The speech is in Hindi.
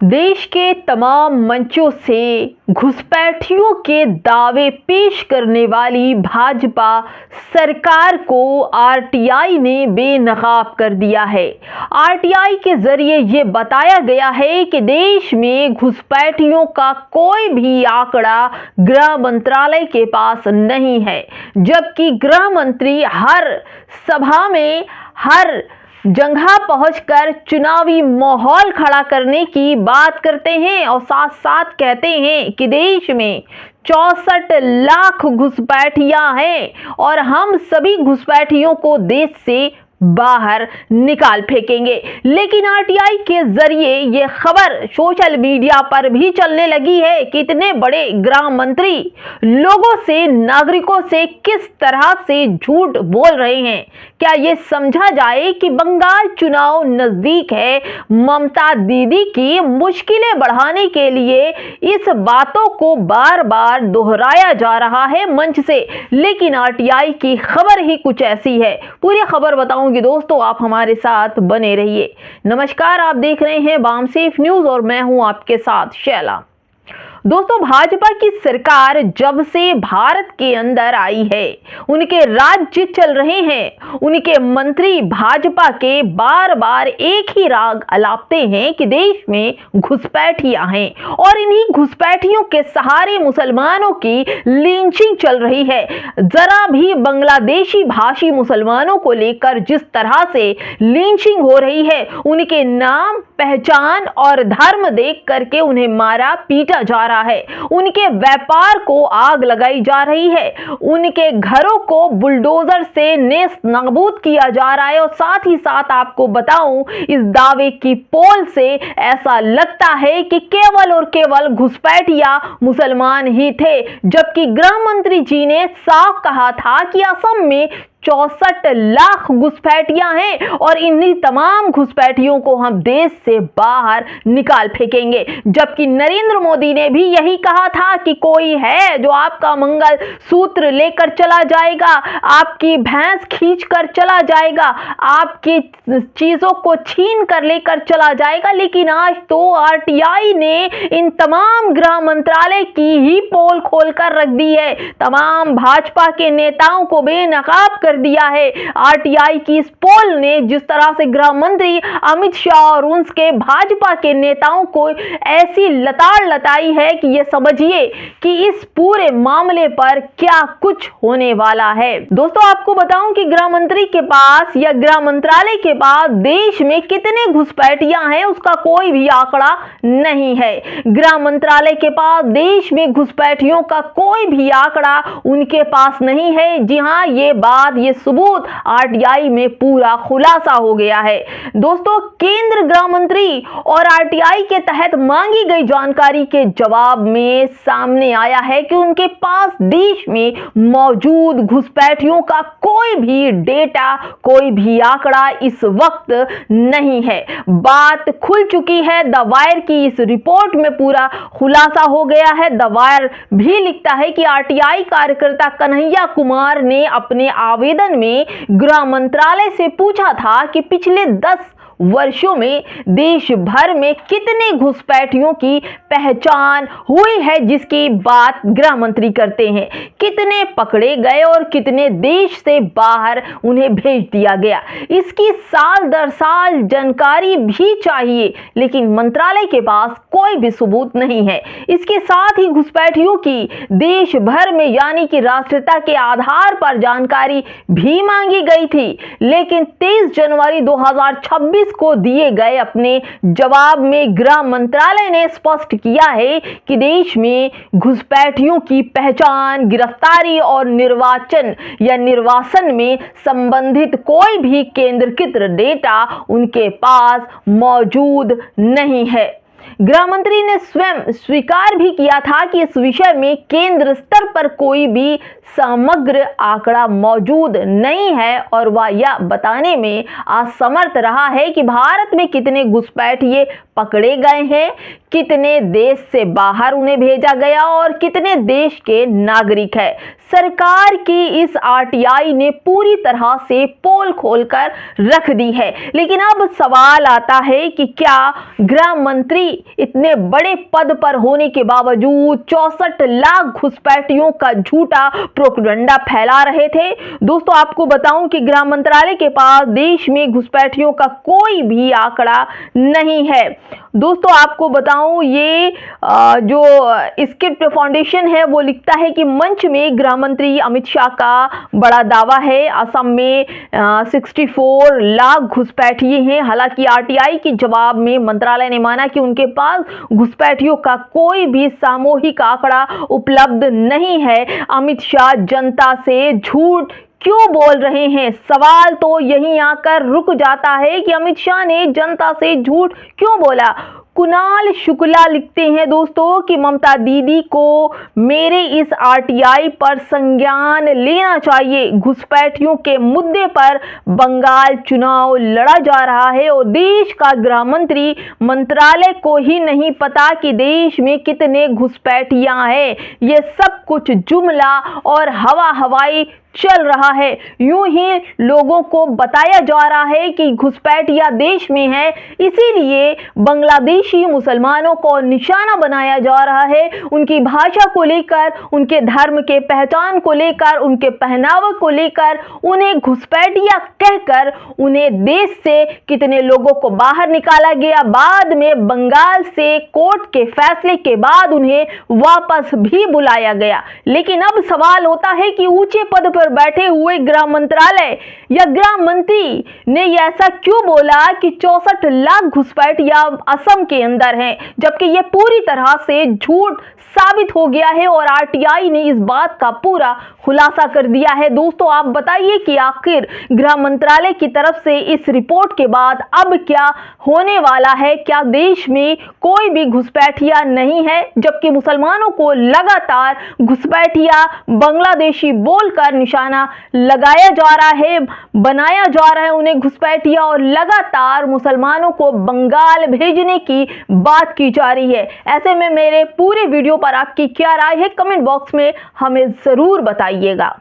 देश के तमाम मंचों से घुसपैठियों के दावे पेश करने वाली भाजपा सरकार को आरटीआई ने बेनकाब कर दिया है। आरटीआई के जरिए ये बताया गया है कि देश में घुसपैठियों का कोई भी आंकड़ा गृह मंत्रालय के पास नहीं है, जबकि गृह मंत्री हर सभा में हर जगह पहुंचकर चुनावी माहौल खड़ा करने की बात करते हैं और साथ साथ कहते हैं कि देश में 64 लाख घुसपैठियां हैं और हम सभी घुसपैठियों को देश से बाहर निकाल फेंकेंगे। लेकिन आरटीआई के जरिए ये खबर सोशल मीडिया पर भी चलने लगी है कि इतने बड़े गृह मंत्री लोगों से, नागरिकों से किस तरह से झूठ बोल रहे हैं। क्या ये समझा जाए कि बंगाल चुनाव नजदीक है, ममता दीदी की मुश्किलें बढ़ाने के लिए इस बातों को बार बार दोहराया जा रहा है मंच से। लेकिन आरटीआई की खबर ही कुछ ऐसी है। पूरी खबर बताऊंगी दोस्तों, आप हमारे साथ बने रहिए। नमस्कार, आप देख रहे हैं बामसेफ न्यूज और मैं हूं आपके साथ शैला। दोस्तों, भाजपा की सरकार जब से भारत के अंदर आई है, उनके राज्य चल रहे हैं, उनके मंत्री भाजपा के बार बार एक ही राग अलापते हैं कि देश में घुसपैठियां हैं और इन्हीं घुसपैठियों के सहारे मुसलमानों की लिंचिंग चल रही है। जरा भी बांग्लादेशी भाषी मुसलमानों को लेकर जिस तरह से लिंचिंग हो रही है, उनके नाम, पहचान और धर्म देख करके उन्हें मारा पीटा जा रहा है, उनके व्यापार को आग लगाई जा रही है, उनके घरों को बुलडोजर से नेस्त नाबूद किया जा रहा है। और साथ ही साथ आपको बताऊं, इस दावे की पोल से ऐसा लगता है कि केवल और केवल घुसपैठिया मुसलमान ही थे, जबकि गृह मंत्री जी ने साफ कहा था कि असम में 64 लाख घुसपैठियां हैं और इन्हीं तमाम घुसपैठियों को हम देश से बाहर निकाल फेंकेंगे। जबकि नरेंद्र मोदी ने भी यही कहा था कि कोई है जो आपका मंगल सूत्र लेकर चला जाएगा, आपकी भैंस खींच कर चला जाएगा, आपकी चीजों को छीन कर लेकर चला जाएगा। लेकिन आज तो आरटीआई ने इन तमाम गृह मंत्रालय की ही पोल खोलकर रख दी है, तमाम भाजपा के नेताओं को बेनकाब कर दिया है। आरटीआई की इस पोल ने जिस तरह से गृह मंत्री अमित शाह और उनके भाजपा के नेताओं को ऐसी लताड़ लताई है कि ये समझिए कि इस पूरे मामले पर क्या कुछ होने वाला है। दोस्तों, आपको बताऊं कि गृह मंत्री के पास या गृह मंत्रालय के पास देश में कितने घुसपैठियां हैं उसका कोई भी आंकड़ा नहीं है। गृह मंत्रालय के पास देश में घुसपैठियों का कोई भी आंकड़ा उनके पास नहीं है। जी हां, ये बात, ये सबूत आरटीआई में पूरा खुलासा हो गया है। दोस्तों, केंद्र गृह मंत्री और आरटीआई के तहत मांगी गई जानकारी के जवाब में सामने आया है कि उनके पास देश में मौजूद घुसपैठियों का कोई भी डेटा, कोई भी आंकड़ा इस वक्त नहीं है। बात खुल चुकी है। द वायर की इस रिपोर्ट में पूरा खुलासा हो गया है। द वायर भी लिखता है कि आरटीआई कार्यकर्ता कन्हैया कुमार ने अपने आवेदन में गृह मंत्रालय से पूछा था कि पिछले 10 वर्षों में देश भर में कितने घुसपैठियों की पहचान हुई है, जिसकी बात गृह मंत्री करते हैं, कितने पकड़े गए और कितने देश से बाहर उन्हें भेज दिया गया। इसकी साल दर साल जानकारी भी चाहिए, लेकिन मंत्रालय के पास कोई भी सबूत नहीं है। इसके साथ ही घुसपैठियों की देश भर में यानी कि राष्ट्रीयता के आधार पर जानकारी भी मांगी गई थी, लेकिन 23 जनवरी 2026 को दिए गए अपने जवाब में गृह मंत्रालय ने स्पष्ट किया है कि देश में घुसपैठियों की पहचान, गिरफ्तारी और निर्वासन में संबंधित कोई भी केंद्रीकृत डेटा उनके पास मौजूद नहीं है। गृह मंत्री ने स्वयं स्वीकार भी किया था कि इस विषय में केंद्र स्तर पर कोई भी समग्र आंकड़ा मौजूद नहीं है और वह यह बताने में असमर्थ रहा है कि भारत में कितने घुसपैठिए पकड़े गए हैं, कितने देश से बाहर उन्हें भेजा गया और कितने देश के नागरिक हैं। सरकार की इस आरटीआई ने पूरी तरह से पोल खोलकर रख दी है। लेकिन अब सवाल आता है कि क्या गृह मंत्री इतने बड़े पद पर होने के बावजूद 64 लाख घुसपैठियों का झूठा प्रोपेगेंडा फैला रहे थे। दोस्तों आपको बताऊं कि गृह मंत्रालय के पास देश में घुसपैठियों का कोई भी आंकड़ा नहीं है। दोस्तों आपको बताऊं ये जो स्क्रिप्ट फाउंडेशन है वो लिखता है कि मंच में गृह मंत्री अमित शाह का बड़ा दावा है असम में 64 लाख घुसपैठिए हैं। हालांकि आरटीआई के जवाब में मंत्रालय ने माना कि उनके पास घुसपैठियों का कोई भी सामूहिक आंकड़ा उपलब्ध नहीं है। अमित शाह जनता से झूठ क्यों बोल रहे हैं? सवाल तो यहीं आकर रुक जाता है कि अमित शाह ने जनता से झूठ क्यों बोला। कुणाल शुक्ला लिखते हैं दोस्तों कि ममता दीदी को मेरे इस आरटीआई पर संज्ञान लेना चाहिए। घुसपैठियों के मुद्दे पर बंगाल चुनाव लड़ा जा रहा है और देश का गृह मंत्री मंत्रालय को ही नहीं पता कि देश में कितने घुसपैठियां हैं। ये सब कुछ जुमला और हवाई चल रहा है। यूं ही लोगों को बताया जा रहा है कि घुसपैठिया देश में है, इसीलिए बांग्लादेशी मुसलमानों को निशाना बनाया जा रहा है। उनकी भाषा को लेकर, उनके धर्म के पहचान को लेकर, उनके पहनावे को लेकर उन्हें घुसपैठिया कहकर उन्हें देश से कितने लोगों को बाहर निकाला गया। बाद में बंगाल से कोर्ट के फैसले के बाद उन्हें वापस भी बुलाया गया। लेकिन अब सवाल होता है कि ऊंचे पद पर बैठे हुए गृह मंत्रालय या गृह मंत्री ने ऐसा क्यों बोला कि 64 लाख घुसपैठिया असम के अंदर हैं, जबकि यह पूरी तरह से झूठ साबित हो गया है और आरटीआई ने इस बात का पूरा खुलासा कर दिया है। दोस्तों आप बताइए कि आखिर गृह मंत्रालय की तरफ से इस रिपोर्ट के बाद अब क्या होने वाला है? क्या देश में कोई भी घुसपैठिया नहीं है, जबकि मुसलमानों को लगातार घुसपैठिया बांग्लादेशी बोलकर निशाना लगाया जा रहा है, बनाया जा रहा है उन्हें घुसपैठिया, और लगातार मुसलमानों को बंगाल भेजने की बात की जा रही है। ऐसे में मेरे पूरे वीडियो पर आपकी क्या राय है, कमेंट बॉक्स में हमें जरूर बताइएगा।